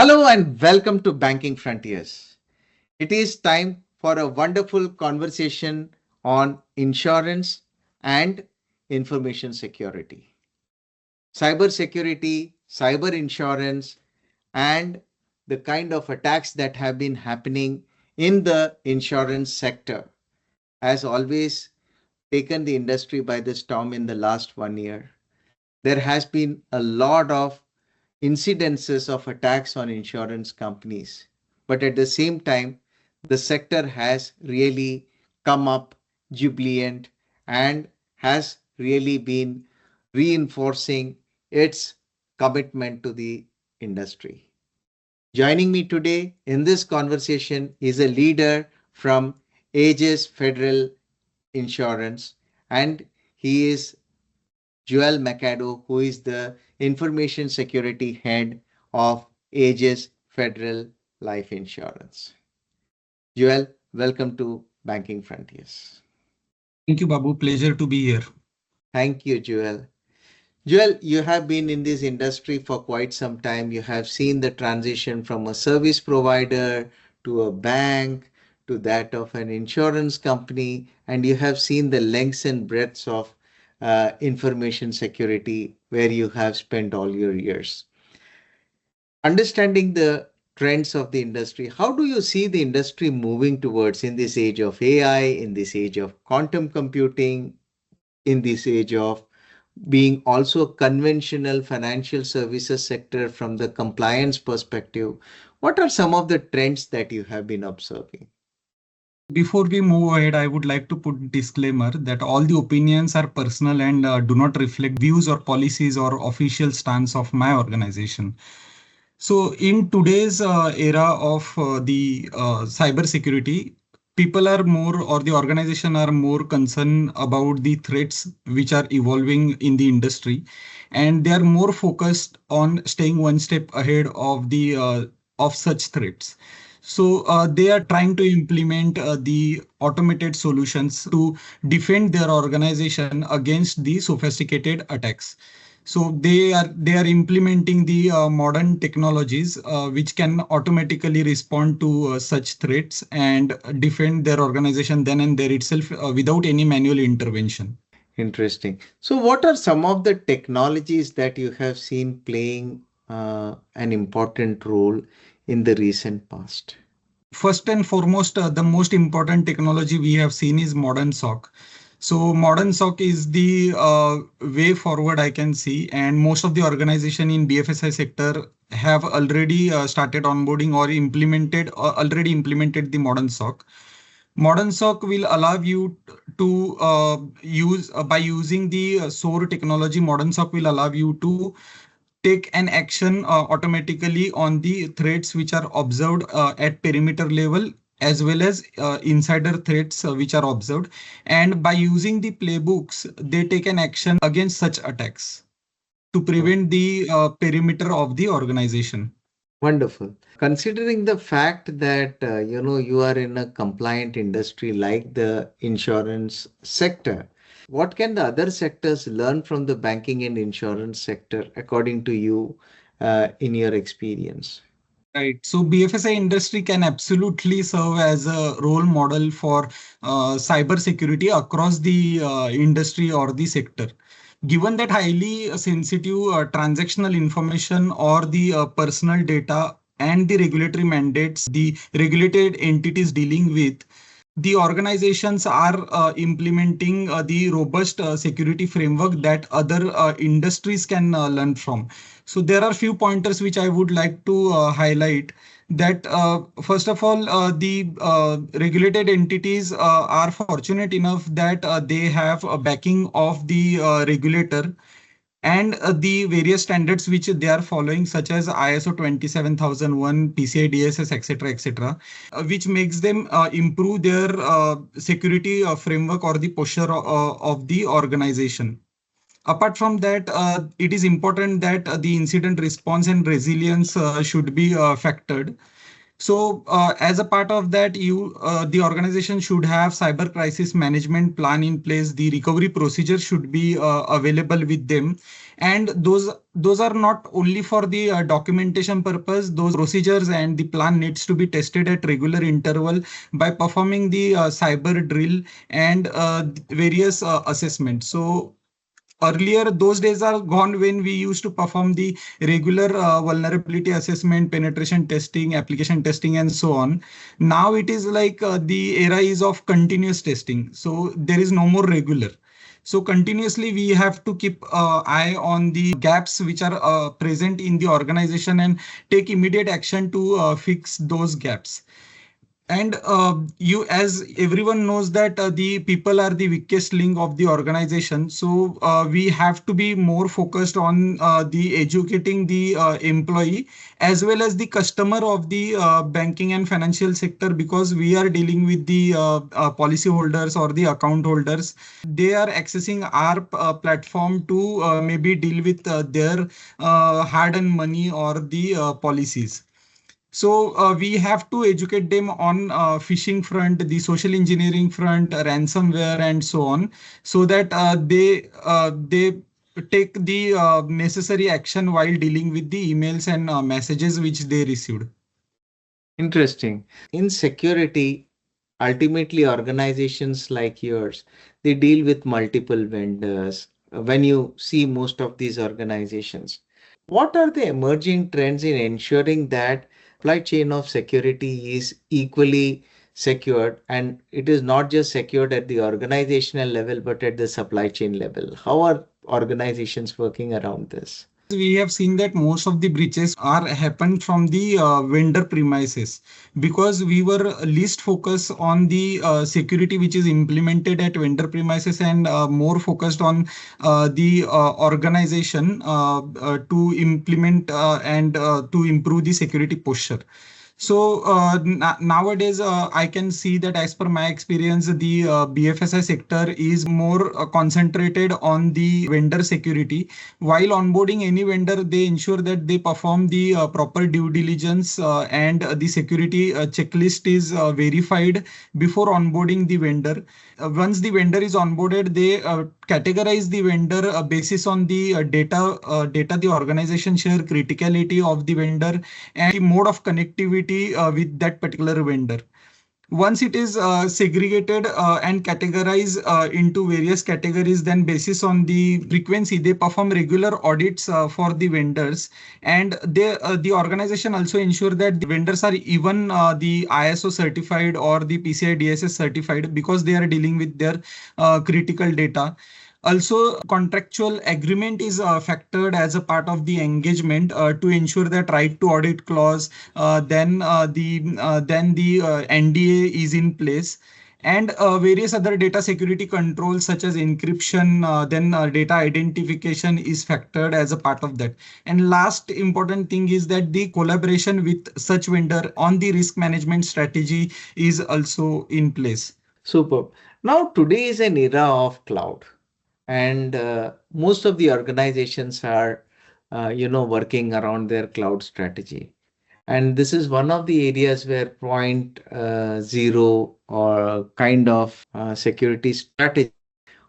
Hello and welcome to Banking Frontiers. It is time for a wonderful conversation on insurance and information security. Cyber security, cyber insurance, and the kind of attacks that have been happening in the insurance sector has always taken the industry by the storm in the last 1 year. There has been a lot of incidences of attacks on insurance companies. But at the same time, the sector has really come up jubilant and has really been reinforcing its commitment to the industry. Joining me today in this conversation is a leader from Ageas Federal Insurance, and he is Joel Machado, who is the Information Security Head of Ageas Federal Life Insurance. Joel, welcome to Banking Frontiers. Thank you, Babu. Pleasure to be here. Thank you, Joel. Joel, you have been in this industry for quite some time. You have seen the transition from a service provider to a bank to that of an insurance company, and you have seen the lengths and breadths of information security where you have spent all your years. Understanding the trends of the industry, how do you see the industry moving towards in this age of AI, in this age of quantum computing, in this age of being also conventional financial services sector from the compliance perspective? What are some of the trends that you have been observing? Before we move ahead, I would like to put disclaimer that all the opinions are personal and do not reflect views or policies or official stance of my organization. So in today's era of the cyber security, people are more or the organization are more concerned about the threats which are evolving in the industry, and they are more focused on staying one step ahead of the of such threats. So they are trying to implement the automated solutions to defend their organization against the sophisticated attacks. So they are implementing the modern technologies which can automatically respond to such threats and defend their organization then and there itself without any manual intervention. Interesting. So, what are some of the technologies that you have seen playing an important role in the recent past? First and foremost, the most important technology we have seen is modern SOC. So modern SOC is the way forward I can see, and most of the organization in BFSI sector have already started onboarding or already implemented the modern SOC. Modern SOC will allow you to use by using the SOAR technology. Modern SOC will allow you to take an action automatically on the threats which are observed at perimeter level as well as insider threats which are observed. And by using the playbooks, they take an action against such attacks to prevent the perimeter of the organization. Wonderful. Considering the fact that you are in a compliant industry like the insurance sector, what can the other sectors learn from the banking and insurance sector, according to you, in your experience? Right. So BFSI industry can absolutely serve as a role model for cyber security across the industry or the sector. Given that highly sensitive transactional information or the personal data and the regulatory mandates the regulated entities dealing with, the organizations are implementing the robust security framework that other industries can learn from. So there are few pointers which I would like to highlight that first of all, the regulated entities are fortunate enough that they have a backing of the regulator and the various standards which they are following, such as ISO 27001, PCI DSS, etc., etc., which makes them improve their security framework or the posture of the organization. Apart from that, it is important that the incident response and resilience should be factored. So, as a part of that, the organization should have cyber crisis management plan in place. The recovery procedure should be available with them, and those are not only for the documentation purpose. Those procedures and the plan needs to be tested at regular interval by performing the cyber drill and various assessments. So earlier, those days are gone when we used to perform the regular vulnerability assessment, penetration testing, application testing, and so on. Now it is like the era is of continuous testing. So there is no more regular. So continuously we have to keep eye on the gaps which are present in the organization and take immediate action to fix those gaps. And you, as everyone knows, that the people are the weakest link of the organization. So we have to be more focused on the educating the employee as well as the customer of the banking and financial sector, because we are dealing with the policy holders or the account holders. They are accessing our platform to maybe deal with their hard-earned money or the policies. So we have to educate them on phishing front, the social engineering front, ransomware, and so on, so that they take the necessary action while dealing with the emails and messages which they received. Interesting. In security, ultimately organizations like yours, they deal with multiple vendors. When you see most of these organizations, what are the emerging trends in ensuring that supply chain of security is equally secured, and it is not just secured at the organizational level but at the supply chain level? How are organizations working around this? We have seen that most of the breaches are happened from the vendor premises, because we were least focused on the security which is implemented at vendor premises, and more focused on the organization to implement and to improve the security posture. So nowadays, I can see that as per my experience, the BFSI sector is more concentrated on the vendor security. While onboarding any vendor, they ensure that they perform the proper due diligence and the security checklist is verified before onboarding the vendor. Once the vendor is onboarded, they categorize the vendor basis on the data the organization share, criticality of the vendor, and the mode of connectivity with that particular vendor. Once it is segregated and categorized into various categories, then basis on the frequency, they perform regular audits for the vendors, and the organization also ensure that the vendors are even the ISO certified or the PCI DSS certified, because they are dealing with their critical data. Also, contractual agreement is factored as a part of the engagement to ensure that right to audit clause, then the NDA is in place, and various other data security controls such as encryption, then data identification is factored as a part of that. And last important thing is that the collaboration with such vendor on the risk management strategy is also in place. Superb. Now, today is an era of cloud, and most of the organizations are, working around their cloud strategy. And this is one of the areas where point zero or kind of security strategy.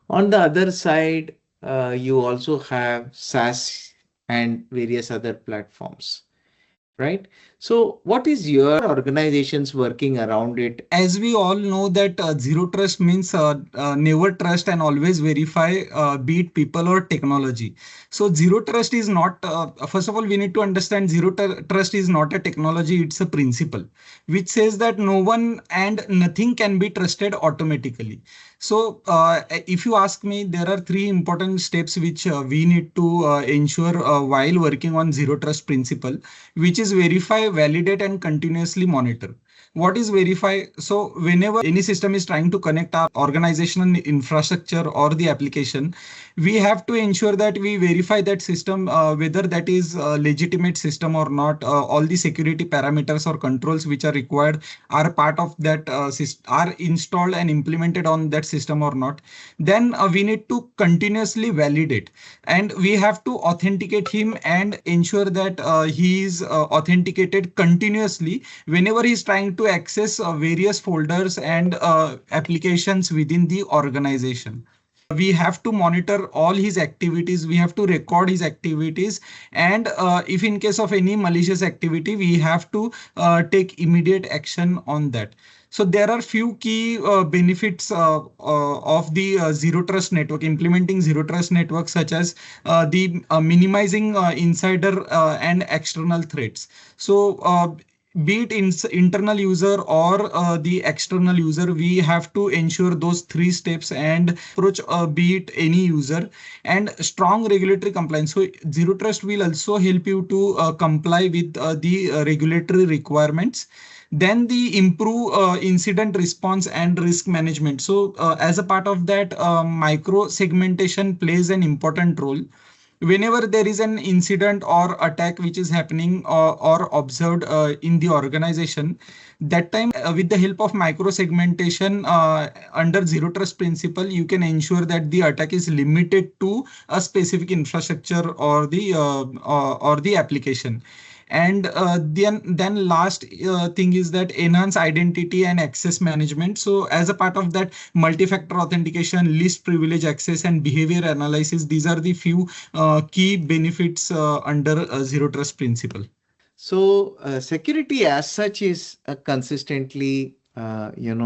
On the other side, you also have SaaS and various other platforms, right? So, what is your organizations working around it? As we all know that zero trust means never trust and always verify, be it people or technology. So zero trust is not, first of all, we need to understand trust is not a technology, it's a principle which says that no one and nothing can be trusted automatically. So if you ask me, there are three important steps which we need to ensure while working on zero trust principle, which is verify, validate, and continuously monitor. What is verify? So whenever any system is trying to connect our organizational infrastructure or the application, we have to ensure that we verify that system, whether that is a legitimate system or not. All the security parameters or controls which are required are part of that are installed and implemented on that system or not. Then we need to continuously validate, and we have to authenticate him and ensure that he is authenticated continuously whenever he's trying to access various folders and applications within the organization. We have to monitor all his activities, we have to record his activities, and if in case of any malicious activity, we have to take immediate action on that. So there are few key benefits of the zero trust network, implementing zero trust network, such as the minimizing insider and external threats. So be it internal user or the external user, we have to ensure those three steps and approach, be it any user, and strong regulatory compliance. So zero trust will also help you to comply with the regulatory requirements. Then the improve incident response and risk management. So as a part of that, micro segmentation plays an important role. Whenever there is an incident or attack which is happening or observed in the organization, that time, with the help of micro segmentation under zero trust principle, you can ensure that the attack is limited to a specific infrastructure or the application. And then last thing is that enhance identity and access management. So as a part of that, multi-factor authentication, least privilege access, and behavior analysis, these are the few key benefits under zero trust principle. So, security as such is a consistently,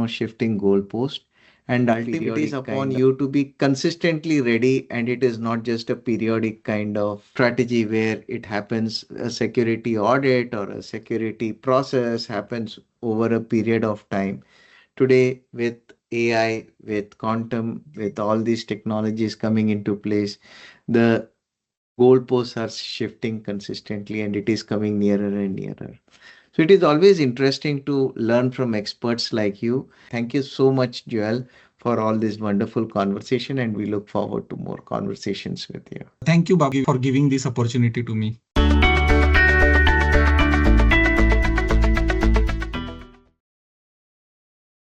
shifting goalpost, and ultimately it is upon you to be consistently ready. And it is not just a periodic kind of strategy where it happens, a security audit or a security process happens over a period of time. Today, with AI, with quantum, with all these technologies coming into place, the goalposts are shifting consistently and it is coming nearer and nearer. So it is always interesting to learn from experts like you. Thank you so much, Joel, for all this wonderful conversation, and we look forward to more conversations with you. Thank you, Babu, for giving this opportunity to me.